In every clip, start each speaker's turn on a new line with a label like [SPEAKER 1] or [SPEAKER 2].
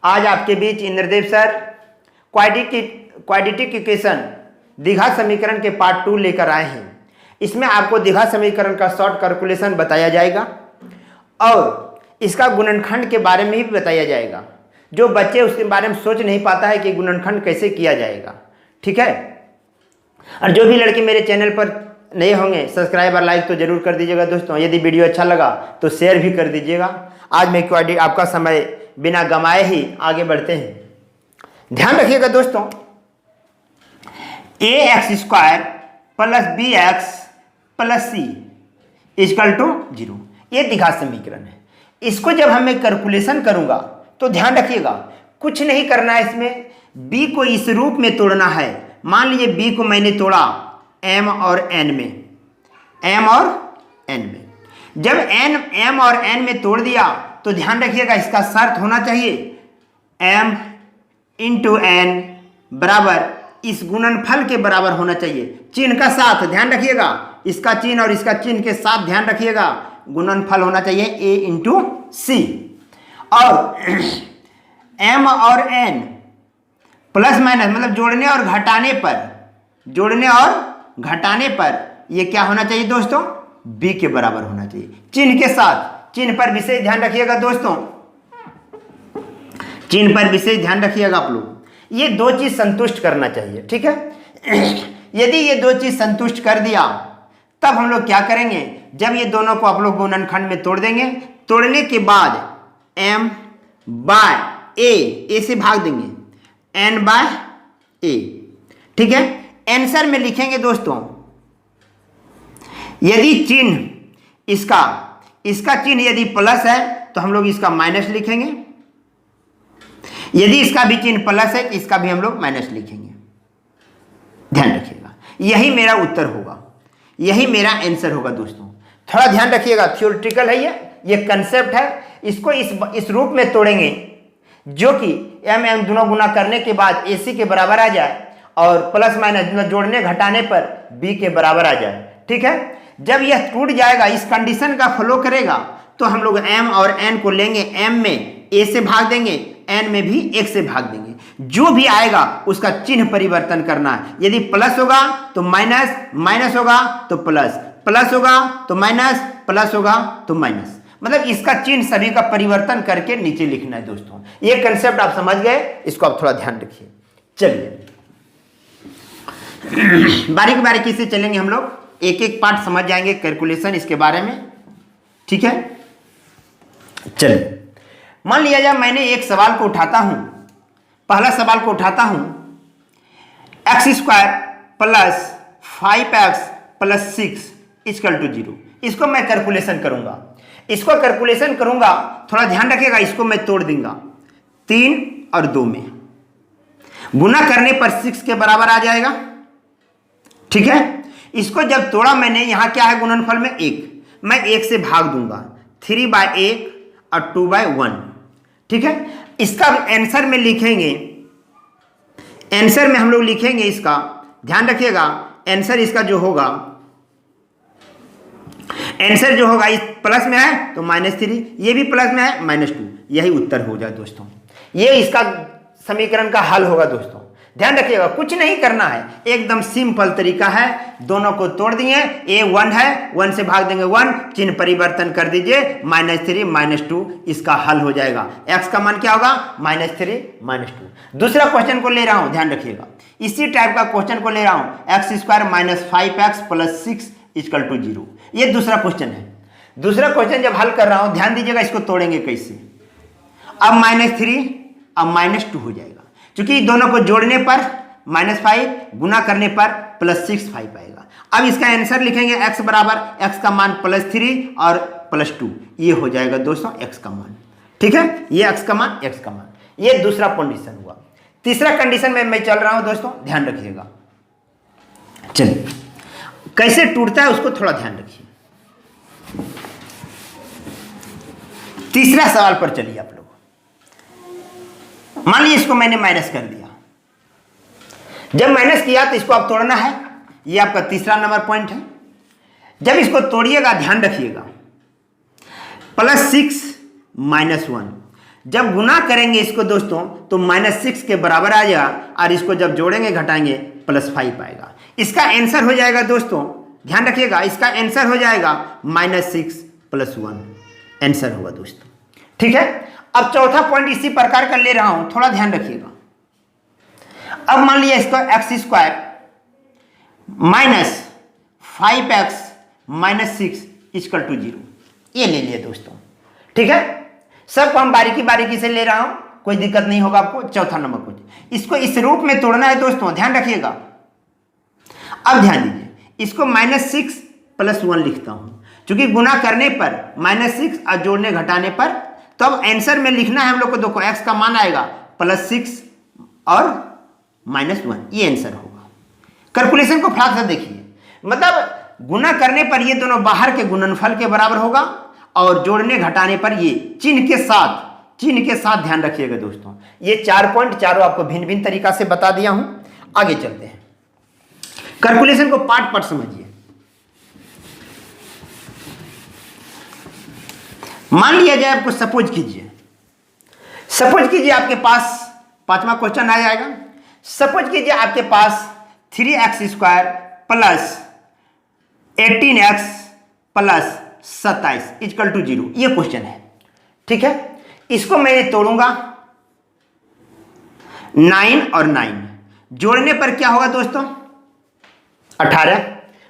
[SPEAKER 1] आज आपके बीच Indradev sir quadratic equation द्विघात समीकरण के पार्ट 2 लेकर आए हैं। इसमें आपको द्विघात समीकरण का शॉर्ट कैलकुलेशन बताया जाएगा और इसका गुणनखंड के बारे में भी बताया जाएगा। जो बच्चे उसके बारे में सोच नहीं पाता है कि गुणनखंड कैसे किया जाएगा, ठीक है। और जो भी लड़के मेरे चैनल पर नए होंगे सब्सक्राइब और लाइक तो जरूर कर दीजिएगा दोस्तों। यदि वीडियो अच्छा लगा तो शेयर भी कर दीजिएगा। आज मैं आपका समय बिना गंवाए ही आगे बढ़ते हैं। ध्यान रखिएगा दोस्तों, ax² plus bx plus c equal to 0 ये द्विघात समीकरण है। इसको जब मैं कैलकुलेशन करूंगा तो ध्यान रखिएगा कुछ नहीं करना है। इसमें b को इस रूप में तोड़ना है। मान लीजिए b को मैंने तोड़ा m और n में, जब m और n में तोड़ दिया तो ध्यान रखिएगा इसका शर्त होना चाहिए m इंटू n बराबर इस गुणनफल के बराबर होना चाहिए। चिन्ह का साथ ध्यान रखिएगा, इसका चिन्ह और इसका चिन्ह के साथ ध्यान रखिएगा गुणनफल होना चाहिए a इंटू c। और m और n प्लस माइनस मतलब जोड़ने और घटाने पर ये क्या होना चाहिए दोस्तों, b के बराबर होना चाहिए चिन्ह के साथ। चिन्ह पर विशेष ध्यान रखिएगा दोस्तों, चिन्ह पर विशेष ध्यान रखिएगा आप लोग। ये दो चीज संतुष्ट करना चाहिए, ठीक है। यदि ये दो चीज संतुष्ट कर दिया तब हम लोग क्या करेंगे, जब ये दोनों को आप लोग गुणनखंड में तोड़ देंगे, तोड़ने के बाद m बाय a से भाग देंगे n बाय a, ठीक है। आंसर में लिखेंगे दोस्तों, यदि चिन्ह इसका चिन्ह यदि प्लस है तो हम लोग इसका माइनस लिखेंगे, यदि इसका भी चिन्ह प्लस है तो इसका भी हम लोग माइनस लिखेंगे। ध्यान रखिएगा, यही मेरा उत्तर होगा, यही मेरा आंसर होगा दोस्तों। थोड़ा ध्यान रखिएगा, थ्योरेटिकल है ये कंसेप्ट है। इसको इस रूप में तोड़ेंगे जो कि m दोनों गुना करने के बाद ac के बराबर आ जाए और प्लस माइनस जोड़ने घटाने पर b के बराबर आ जाए, ठीक है। जब यह टूट जाएगा, इस कंडीशन का फॉलो करेगा तो हम लोग m और n को लेंगे, m में a से भाग देंगे, n में भी 1 से भाग देंगे। जो भी आएगा उसका चिन्ह परिवर्तन करना है। यदि प्लस होगा तो माइनस, माइनस होगा तो प्लस, प्लस होगा तो माइनस, प्लस होगा तो माइनस, मतलब इसका चिन्ह सभी का परिवर्तन करके नीचे लिखना है दोस्तों। ये कंसेप्ट आप समझ गए, इसको आप थोड़ा ध्यान रखिए। चलिए बारीकी से चलेंगे हम लोग, एक एक पार्ट समझ जाएंगे कैलकुलेशन इसके बारे में, ठीक है। चलिए मान लिया जाए मैंने एक सवाल को उठाता हूं, पहला सवाल को उठाता हूं x² plus 5x plus 6 equal to 0। इसको मैं कैलकुलेशन करूंगा, थोड़ा ध्यान रखिएगा। इसको मैं तोड़ दूंगा 3 और 2 में, गुना करने पर 6 के बराबर आ जाएगा, ठीक है। इसको जब तोड़ा मैंने, यहां क्या है गुणनफल में 1, मैं 1 से भाग दूंगा, 3 बाय 1 और 2 बाय 1, ठीक है। इसका आंसर में लिखेंगे, आंसर में हम लोग लिखेंगे इसका, ध्यान रखिएगा आंसर इसका जो होगा, आंसर जो होगा इस प्लस में है तो -3, ये भी प्लस में है -2, यही उत्तर हो जाए दोस्तों। ये इसका समीकरण का हल होगा दोस्तों। ध्यान रखिएगा कुछ नहीं करना है, एकदम सिंपल तरीका है। दोनों को तोड़ दिए, a 1 है, 1 से भाग देंगे 1, चिन्ह परिवर्तन कर दीजिए -3 -2, इसका हल हो जाएगा। x का मान क्या होगा -3 -2। दूसरा क्वेश्चन को ले रहा हूं, ध्यान रखिएगा इसी टाइप का क्वेश्चन को ले रहा हूं, x² minus 5x plus 6 equal to 0। ये दूसरा क्वेश्चन है। दूसरा क्वेश्चन जब हल कर रहा हूं ध्यान दीजिएगा, इसको तोड़ेंगे कैसे। अब -3 अब -2 हो जाएगा, क्योंकि दोनों को जोड़ने पर -5, गुना करने पर +6 5 आएगा। अब इसका आंसर लिखेंगे x बराबर, x का मान +3 और +2, ये हो जाएगा दोस्तों x का मान, ठीक है। ये x का मान, ये दूसरा कंडीशन हुआ। तीसरा कंडीशन में मैं चल रहा हूं दोस्तों, ध्यान रखिएगा। चलिए कैसे टूटता है उसको थोड़ा ध्यान रखिए। तीसरा सवाल पर चलिए आप लोग। मान लीजिए इसको मैंने माइनस कर दिया, जब माइनस किया तो इसको आप तोड़ना है, ये आपका तीसरा नंबर पॉइंट है। जब इसको तोड़िएगा ध्यान रखिएगा +6 -1, जब गुना करेंगे इसको दोस्तों तो -6 के बराबर आ जाएगा, और इसको जब जोड़ेंगे घटाएंगे +5 आएगा। इसका आंसर हो जाएगा दोस्तों, ध्यान रखिएगा, इसका आंसर हो जाएगा -6 + 1 आंसर होगा दोस्तों। ठीक है, अब चौथा पॉइंट इसी प्रकार का ले रहा हूं, थोड़ा ध्यान रखिएगा। अब मान लिया इसको x² -5x -6 = 0, ये ले लिया दोस्तों। ठीक है, सबको हम बारीकी बारीकी से ले रहा हूं, कोई दिक्कत नहीं होगा आपको। चौथा नंबर क्वेश्चन, इसको इस रूप में तोड़ना है दोस्तों, ध्यान रखिएगा। अब ध्यान दीजिए, इसको -6 + 1 लिखता हूं, क्योंकि गुना करने पर -6 और जोड़ने घटाने पर, तो अब आंसर में लिखना है हम लोग को। देखो x का मान आएगा +6 और -1, ये आंसर होगा। कैलकुलेशन को फ्लाक से देखिए, मतलब गुना करने पर ये दोनों बाहर के गुणनफल के बराबर होगा, और जोड़ने घटाने पर ये चिन्ह के साथ ध्यान रखिएगा दोस्तों। ये 4 पॉइंट चारों आपको भिन्न भिन्न तरीका से बता दिया हूं। आगे चलते हैं, कैलकुलेशन को पार्ट पार्ट समझिए। मान लिया जाए आपको, सपोज कीजिए आपके पास 5वां क्वेश्चन आ जाएगा। सपोज कीजिए आपके पास 3x² + 18x + 27 = 0, ये क्वेश्चन है। ठीक है, इसको मैं तोड़ूंगा, 9 और 9 जोड़ने पर क्या होगा दोस्तों 18,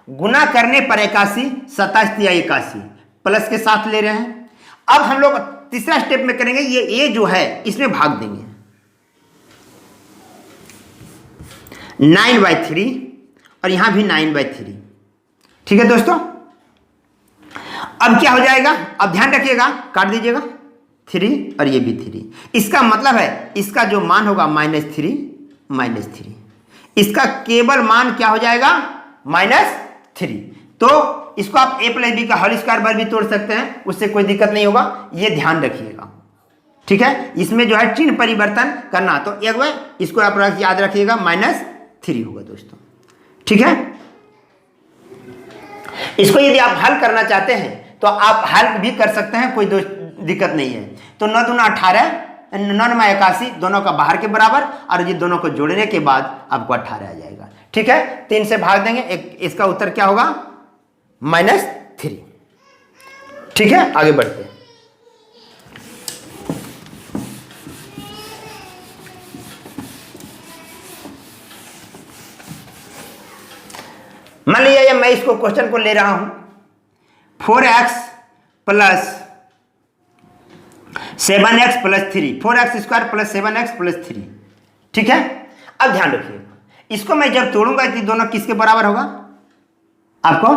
[SPEAKER 1] गुना करने पर 81, 27 या 81 प्लस के साथ ले रहे हैं। अब हम लोग तीसरा स्टेप में करेंगे, ये जो है इसमें भाग देंगे, 9/3 और यहां भी 9/3। ठीक है दोस्तों, अब क्या हो जाएगा, अब ध्यान रखिएगा, काट दीजिएगा 3 और ये भी 3। इसका मतलब है इसका जो मान होगा -3, इसका केवल मान क्या हो जाएगा -3। तो इसको आप a + b का होल स्क्वायर पर भी तोड़ सकते हैं, उससे कोई दिक्कत नहीं होगा, ये ध्यान रखिएगा। ठीक है, इसमें जो है चिन्ह परिवर्तन करना, तो एक बार इसको आप याद रखिएगा, -3 होगा दोस्तों। ठीक है, इसको यदि आप हल करना चाहते हैं तो आप हल भी कर सकते हैं, कोई दिक्कत नहीं है। तो 9 दूना 18, 9 में 81, दोनों का बाहर के बराबर, और ये दोनों को जोड़ने के बाद आपको 18 आ जाएगा। ठीक है, 3 से भाग देंगे, इसका उत्तर क्या होगा -3। ठीक है, आगे बढ़ते हैं। मान लीजिए मैं इसको क्वेश्चन को ले रहा हूं, 4x + 7x + 3, 4x² + 7x + 3। ठीक है, अब ध्यान रखिएगा, इसको मैं जब तोड़ूंगा तो दोनों किसके बराबर होगा, आपको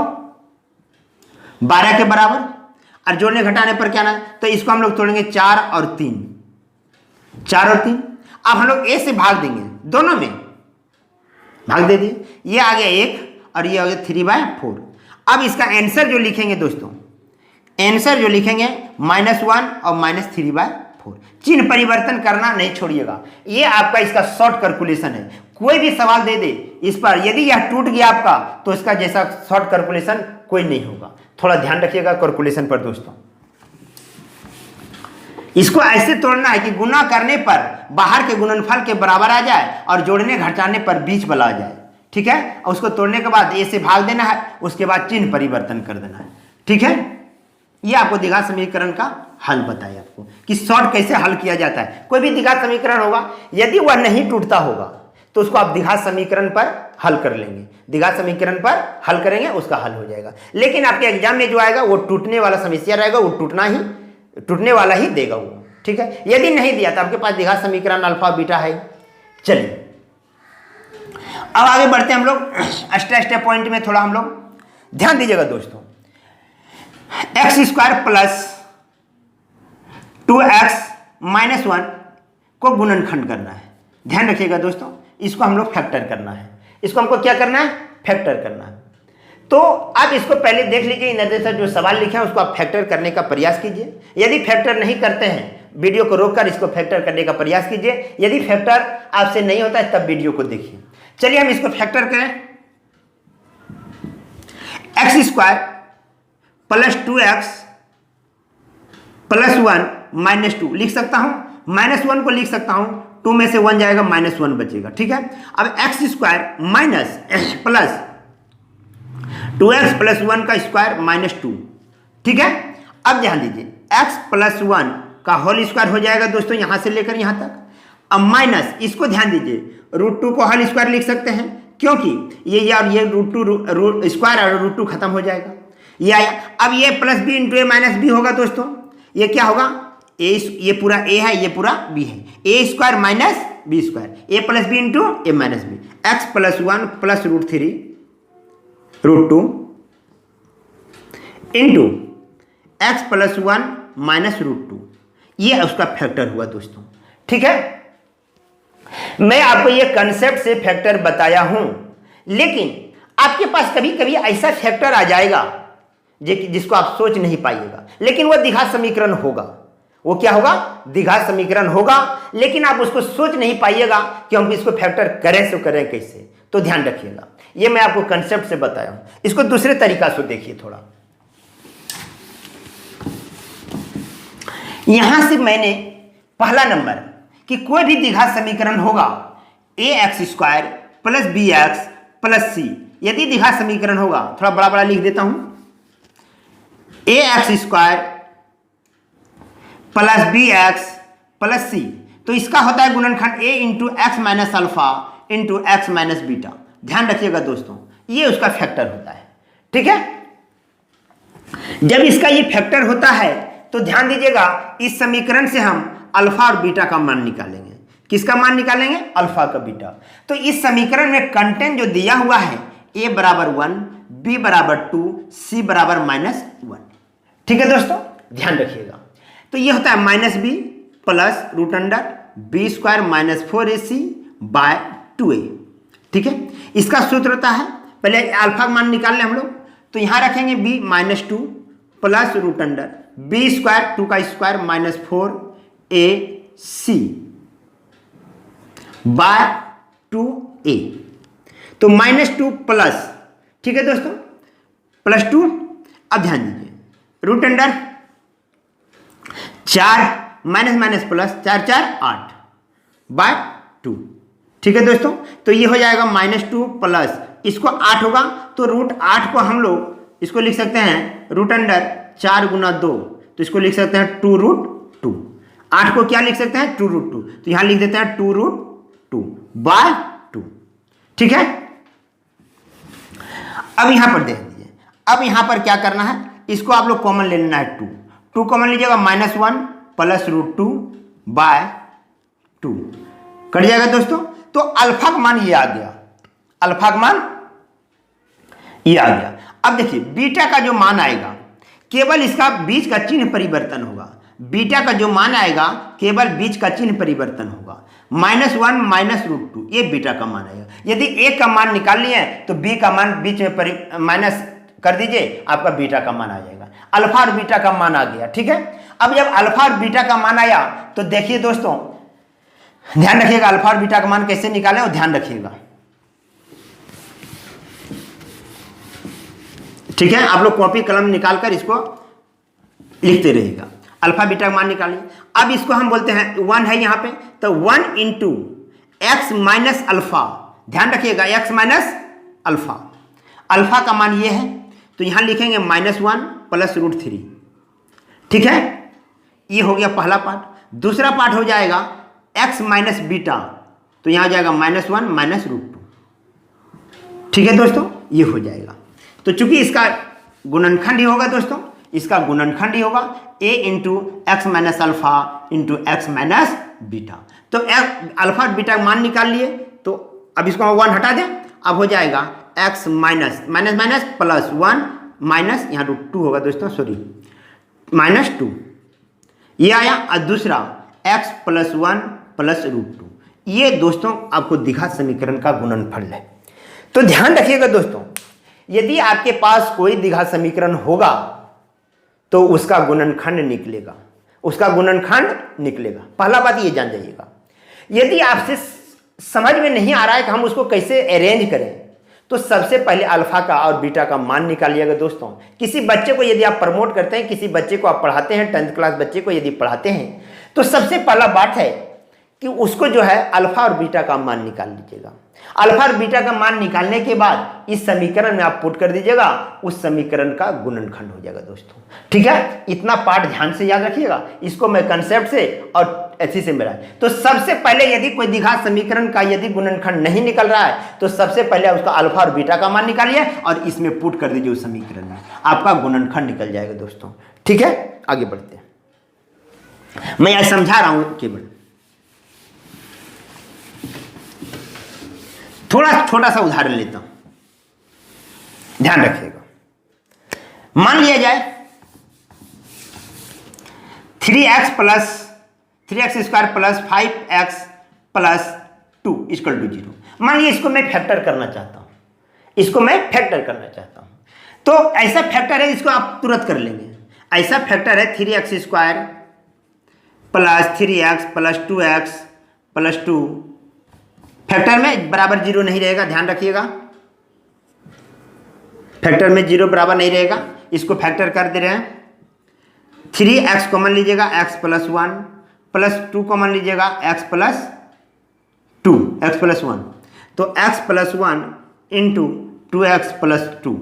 [SPEAKER 1] 12 के बराबर, और जोड़ने घटाने पर क्या ना, तो इसको हम लोग तोड़ेंगे 4 और 3। अब हम लोग a से भाग देंगे, दोनों में भाग दे दिए, ये आ गया 1 और ये आ गया 3/4। अब इसका आंसर जो लिखेंगे दोस्तों, आंसर जो लिखेंगे -1 और -3/4। चिन्ह परिवर्तन करना नहीं छोड़िएगा, ये आपका इसका शॉर्ट कैलकुलेशन है। कोई भी सवाल दे दे इस पर, यदि यह टूट गया आपका, तो इसका जैसा शॉर्ट कैलकुलेशन कोई नहीं होगा। थोड़ा ध्यान रखिएगा कैलकुलेशन पर दोस्तों। इसको ऐसे तोड़ना है कि गुना करने पर बाहर के गुणनफल के बराबर आ जाए, और जोड़ने घटाने पर बीच वाला आ जाए। ठीक है, और उसको तोड़ने के बाद a से भाग देना है, उसके बाद चिन्ह परिवर्तन कर देना है। ठीक है, ये आपको द्विघात समीकरण का हल बताया आपको कि शॉर्ट कैसे हल किया जाता है। कोई भी द्विघात समीकरण होगा, यदि वह नहीं टूटता होगा तो उसको आप द्विघात समीकरण पर हल कर लेंगे, द्विघात समीकरण पर हल करेंगे, उसका हल हो जाएगा। लेकिन आपके एग्जाम में जो आएगा वो टूटने वाला समस्या रहेगा, वो टूटने वाला ही देगा वो। ठीक है, यदि नहीं दिया तो आपके पास द्विघात समीकरण अल्फा बीटा है। चलिए अब आगे बढ़ते हैं हम लोग, स्टेप पॉइंट में थोड़ा हम लोग ध्यान दीजिएगा दोस्तों। x² + 2x - 1 को गुणनखंड करना है। ध्यान रखिएगा दोस्तों, इसको हम लोग फैक्टर करना है। इसको हमको क्या करना है, फैक्टर करना है। तो आप इसको पहले देख लीजिए, निर्देशक जो सवाल लिखे हैं उसको आप फैक्टर करने का प्रयास कीजिए। यदि फैक्टर नहीं करते हैं, वीडियो को रोककर इसको फैक्टर करने का प्रयास कीजिए। यदि फैक्टर आपसे नहीं होता है तब वीडियो को देखिए। चलिए हम इसको फैक्टर करें। x² + 2x + 1 - 2 लिख सकता हूं, -1 को लिख सकता हूं, 2 में से 1 जाएगा, -1 बचेगा। ठीक है, अब x square minus plus 2x plus 1 का स्क्वायर -2। ठीक है, अब ध्यान दीजिए x प्लस 1 का होल स्क्वायर हो जाएगा दोस्तों यहां से लेकर यहां तक। अब माइनस, इसको ध्यान दीजिए, √2 को होल स्क्वायर लिख सकते हैं क्योंकि ये और ये √2 स्क्वायर और √2 खत्म हो जाएगा, ये आया। अब ये plus B into A minus B होगा दोस्तों, ये क्या होगा, ये पूरा ए है, ये पूरा बी है, A square minus B square, A plus B into A minus B, X plus 1 plus √3 √2 into x plus 1 minus √2, ये उसका फैक्टर हुआ दोस्तों। ठीक है, मैं आपको ये कंसेप्ट से फैक्टर बताया हूं, लेकिन आपके पास कभी कभी ऐसा फैक्टर आ जाएगा जिसको आप सोच नहीं पाइएगा, लेकिन वह द्विघात समीकरण होगा। वो क्या होगा, द्विघात समीकरण होगा, लेकिन आप उसको सोच नहीं पाइएगा कि हम इसको फैक्टर करें तो करें कैसे। तो ध्यान रखिएगा, ये मैं आपको कंसेप्ट से बताया हूं, इसको दूसरे तरीका से देखिए थोड़ा। यहां से मैंने पहला नंबर कि कोई भी द्विघात समीकरण होगा ax square plus bx plus c, यदि द्विघात समीकरण होगा, थोड़ा बड़ा बड़ा लिख देता हूं, ax square plus bx plus c, तो इसका होता है गुणनखंड a into x minus alpha into x minus beta. ध्यान रखिएगा दोस्तों, ये उसका फैक्टर होता है। ठीक है, जब इसका ये फैक्टर होता है तो ध्यान दीजिएगा, इस समीकरण से हम अल्फा और बीटा का मान निकालेंगे। किसका मान निकालेंगे, अल्फा का बीटा। तो इस समीकरण में कंटेंट जो दिया हुआ है, a बराबर 1, b बराबर 2, c बराबर -1। ठीक है दोस्तों, ध्यान रखिएगा। तो ये होता है -b plus √b square minus 4ac by 2a। ठीक है, इसका सूत्र होता है, पहले अल्फा का मान निकाल लें हम लोग, तो यहां रखेंगे b -2 प्लस √b स्क्वायर 2 का square minus 4ac by 2a, तो -2 प्लस, ठीक है दोस्तों, +2। अब ध्यान दीजिए, √4 माइनस माइनस प्लस 4 4 8 बाय 2। ठीक है दोस्तों, तो ये हो जाएगा -2 प्लस, इसको 8 होगा तो √8 को हम लोग इसको लिख सकते हैं √4 गुना 2, तो इसको लिख सकते हैं 2√2। 8 को क्या लिख सकते हैं, 2√2, तो यहां लिख देते हैं 2√2 बाय 2। ठीक है, अब यहां पर देख लीजिए, अब यहां पर क्या करना है, इसको आप लोग कॉमन ले लेना है, 2 कॉमन लीजिएगा, -1 प्लस √2 बाय 2 कट जाएगा दोस्तों। तो अल्फा का मान ये आ गया, अल्फा का मान ये आ गया। अब देखिए बीटा का जो मान आएगा, केवल इसका बीच का चिन्ह परिवर्तन होगा। बीटा का जो मान आएगा केवल बीच का चिन्ह परिवर्तन होगा, -1 माइनस √2, ये बीटा का मान आएगा। यदि ए का मान निकाल लिए तो बी का मान बीच में माइनस कर दीजिए, आपका बीटा का मान आ जाएगा। अल्फा और बीटा का मान आ गया। ठीक है, अब जब अल्फा और बीटा का मान आया तो देखिए दोस्तों, ध्यान रखिएगा अल्फा और बीटा का मान कैसे निकालें, और ध्यान रखिएगा। ठीक है, आप लोग कॉपी कलम निकालकर इसको लिखते रहिएगा, अल्फा बीटा का मान निकालिए। अब इसको हम बोलते हैं 1 है यहाँ पे, तो 1 इंटू एक्स माइनस अल्फा, ध्यान रखिएगा एक्स माइनस अल्फा, अल्फा का मान ये है, तो यहां लिखेंगे -1 प्लस √3। ठीक है, ये हो गया पहला पार्ट। दूसरा पार्ट हो जाएगा एक्स माइनस बीटा, तो यहां हो जाएगा -1 माइनस √2। ठीक है दोस्तों, ये हो जाएगा। तो चूंकि इसका गुणनखंड ही होगा दोस्तों, इसका गुणनखंड ही होगा a into x minus alpha into x minus beta. तो अल्फा और बीटा मान निकाल लिए, तो अब इसको 1 हटा दें, अब हो जाएगा x minus minus minus plus 1 minus, यहाँ √2 होगा दोस्तों, सॉरी -2, ये आया। और दूसरा x प्लस 1 प्लस √2, ये दोस्तों आपको द्विघात समीकरण का गुणनफल है। तो ध्यान रखिएगा दोस्तों, यदि आपके पास कोई द्विघात समीकरण होगा तो उसका गुणनखंड निकलेगा, उसका गुणनखंड निकलेगा। पहला बात ये जान जाइएगा। यदि आपसे समझ में नहीं आ रहा है कि हम उसको कैसे अरेंज करें, तो सबसे पहले अल्फा का और बीटा का मान निकालिएगा दोस्तों। किसी बच्चे को यदि आप प्रमोट करते हैं, किसी बच्चे को आप पढ़ाते हैं, 10th क्लास बच्चे को यदि पढ़ाते हैं, तो सबसे पहला बात है कि उसको जो है अल्फा और बीटा का मान निकाल लीजिएगा। अल्फा और बीटा का मान निकालने के बाद इस समीकरण में आप पुट कर दीजिएगा, उस समीकरण का गुणनखंड हो जाएगा दोस्तों। ठीक है, इतना पार्ट ध्यान से याद रखिएगा, इसको मैं कंसेप्ट से और ऐसी से मिला। तो सबसे पहले यदि कोई द्विघात समीकरण का यदि गुणनखंड नहीं निकल रहा है तो सबसे पहले उसका अल्फा और बीटा का मान निकालिए और इसमें पुट कर दीजिए उस समीकरण में, आपका गुणनखंड निकल जाएगा दोस्तों। ठीक है, आगे बढ़ते हैं। मैं यह समझा रहा हूं केवल, थोड़ा छोटा सा उदाहरण लेता हूं, ध्यान रखिएगा। मान लिया जाए 3x square plus 5x plus 2 equal to 0। मान लिया इसको मैं फैक्टर करना चाहता हूं, इसको मैं फैक्टर करना चाहता हूं। तो ऐसा फैक्टर है, इसको आप तुरंत कर लेंगे। ऐसा फैक्टर है 3x square plus 3x plus 2x plus 2, factor में बराबर 0 नहीं रहेगा, ध्यान रखिएगा। फैक्टर में 0 बराबर नहीं रहेगा, इसको फैक्टर कर दे रहे हैं। 3x कॉमन लीजिएगा, x प्लस 1 प्लस 2 कॉमन लीजिएगा, x प्लस 2, x प्लस 1। तो x plus 1 into 2x plus 2,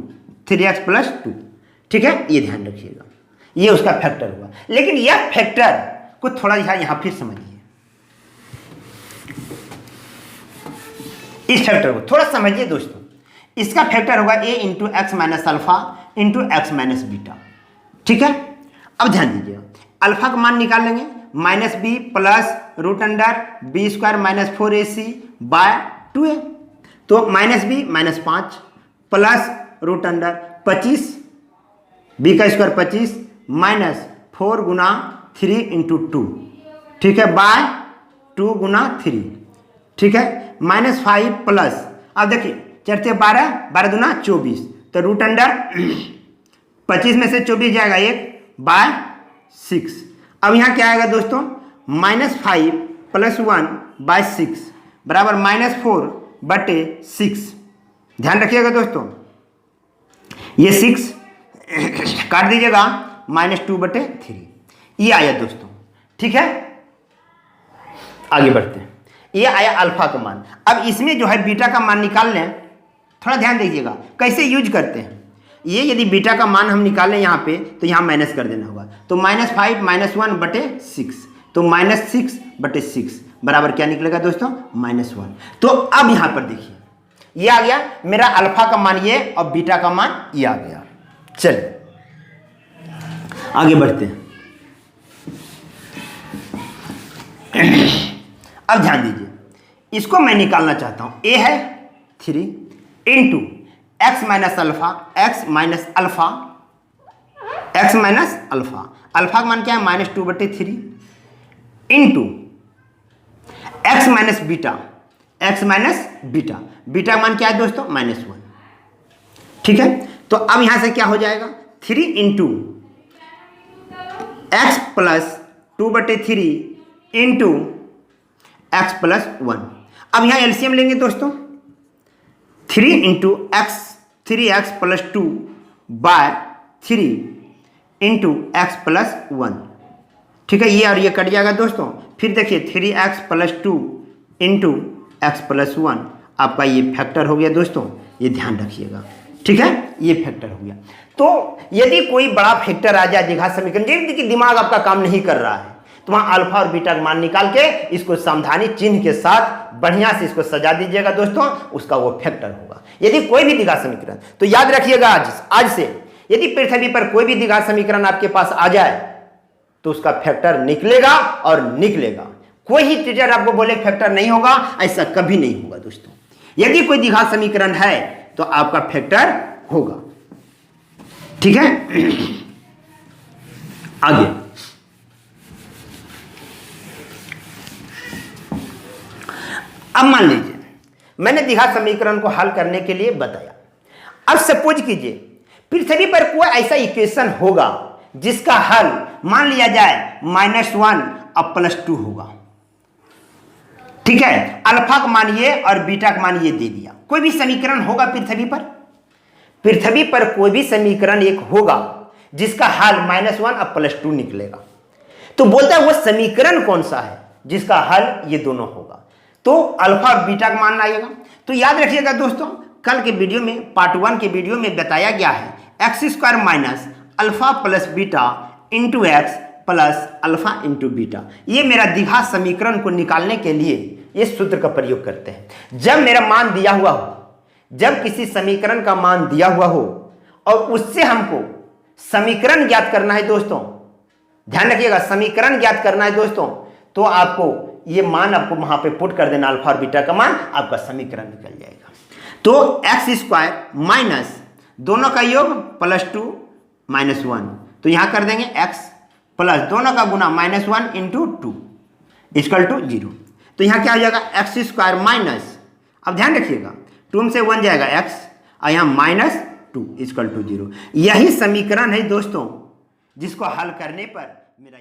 [SPEAKER 1] 3x plus 2। ठीक है, ये ध्यान रखिएगा, ये उसका फैक्टर हुआ। लेकिन यह फैक्टर को थोड़ा यहाँ फिर समझिए, इस फैक्टर को थोड़ा समझिए दोस्तों। इसका फैक्टर होगा a into x minus alpha into x minus beta. ठीक है, अब ध्यान दीजिएगा, अल्फा का मान निकाल लेंगे, minus B plus root under B square minus 4ac by 2a। तो minus B minus 5 plus root under 25 B का स्क्वायर 25 माइनस 4 गुना 3 इंटू 2। ठीक है, बाय 2 गुना 3। ठीक है, माइनस 5 प्लस, अब देखिए चढ़ते 12, 12 दूना 24, तो रूट अंडर 25 में से 24 जाएगा 1 बाय 6। अब यहाँ क्या आएगा दोस्तों, माइनस 5 प्लस 1 बाय 6 बराबर माइनस 4 बटे 6। ध्यान रखिएगा दोस्तों, ये 6 काट दीजिएगा, माइनस 2 बटे 3, ये आया दोस्तों। ठीक है, आगे बढ़ते हैं। ये आया अल्फा का मान। अब इसमें जो है बीटा का मान निकाल लें, थोड़ा ध्यान दीजिएगा कैसे यूज करते हैं। ये यदि बीटा का मान हम निकालें यहाँ पे, तो यहाँ माइनस कर देना होगा। तो माइनस 5 माइनस 1 बटे 6, तो माइनस 6 बटे 6 बराबर क्या निकलेगा दोस्तों, माइनस 1। तो अब यहाँ पर देखिए, ये आ गया मेरा अल्फा का मान ये और बीटा का मान ये आ गया। चलिए आगे बढ़ते हैं। अब ध्यान दीजिए, इसको मैं निकालना चाहता हूं, a है 3 into x minus alpha, x minus alpha, x minus alpha, alpha का मान क्या है माइनस 2 बटे 3 into x minus beta, x minus beta, beta का मान क्या है दोस्तों माइनस 1। ठीक है, तो अब यहां से क्या हो जाएगा 3 इंटू एक्स प्लस 2 बटे 3 इंटू एक्स प्लस 1। अब यहाँ एलसीएम लेंगे दोस्तों, 3 into x 3x plus 2 by 3 into x plus 1। ठीक है, ये और ये कट जाएगा दोस्तों। फिर देखिए 3x plus 2 into x plus 1, आपका ये फैक्टर हो गया दोस्तों, ये ध्यान रखिएगा। ठीक है, ये फैक्टर हो गया। तो यदि कोई बड़ा फैक्टर आ जाए द्विघात समीकरण, जिसकी दिमाग आपका काम नहीं कर रहा है, तो वहां अल्फा और बीटा का मान निकाल के इसको सावधानी चिन्ह के साथ बढ़िया से इसको सजा दीजिएगा दोस्तों, उसका वो फैक्टर होगा। यदि कोई भी द्विघात समीकरण, तो याद रखिएगा आज से यदि पृथ्वी पर कोई भी द्विघात समीकरण आपके पास आ जाए तो उसका फैक्टर निकलेगा और निकलेगा। कोई ही टीचर आपको बोले फैक्टर नहीं होगा, ऐसा कभी नहीं होगा दोस्तों। यदि कोई द्विघात समीकरण है तो आपका फैक्टर होगा। ठीक है, आगे अब मान लीजिए मैंने द्विघात समीकरण को हल करने के लिए बताया। अब सपोज कीजिए पृथ्वी पर कोई ऐसा इक्वेशन होगा जिसका हल मान लिया जाए -1 और +2 होगा। ठीक है, अल्फा का मान ये और बीटा का मान ये दे दिया। कोई भी समीकरण होगा पृथ्वी पर कोई भी समीकरण एक होगा जिसका हल -1 और +2 निकलेगा। तो बोलता है वो समीकरण कौन सा है जिसका हल ये दोनों होगा। तो अल्फा और बीटा का मान लाइएगा। तो याद रखिएगा दोस्तों, कल के वीडियो में पार्ट 1 के वीडियो में बताया गया है x square minus alpha plus beta into x plus alpha into beta. ये मेरा द्विघात समीकरण को निकालने के लिए ये सूत्र का प्रयोग करते हैं। जब मेरा मान दिया हुआ हो, जब किसी समीकरण का मान दिया हुआ हो और उससे हमको समीकरण ज्ञात करना है दोस्तों, ध्यान रखिएगा समीकरण ज्ञात करना है दोस्तों, तो आपको ये मान आपको वहां पे पुट कर देना, अल्फा और बीटा का मान, आपका समीकरण निकल जाएगा। तो एक्स स्क्वायर माइनस दोनों का योग प्लस 2 माइनस 1, तो यहां कर देंगे एक्स प्लस दोनों का गुना माइनस 1 इंटू 2 इक्वल टू 0। तो यहां क्या हो जाएगा एक्स स्क्वायर माइनस, अब ध्यान रखिएगा 2 से 1 जाएगा एक्स और यहां माइनस 2 इक्वल टू 0। यही समीकरण है दोस्तों जिसको हल करने पर मेरा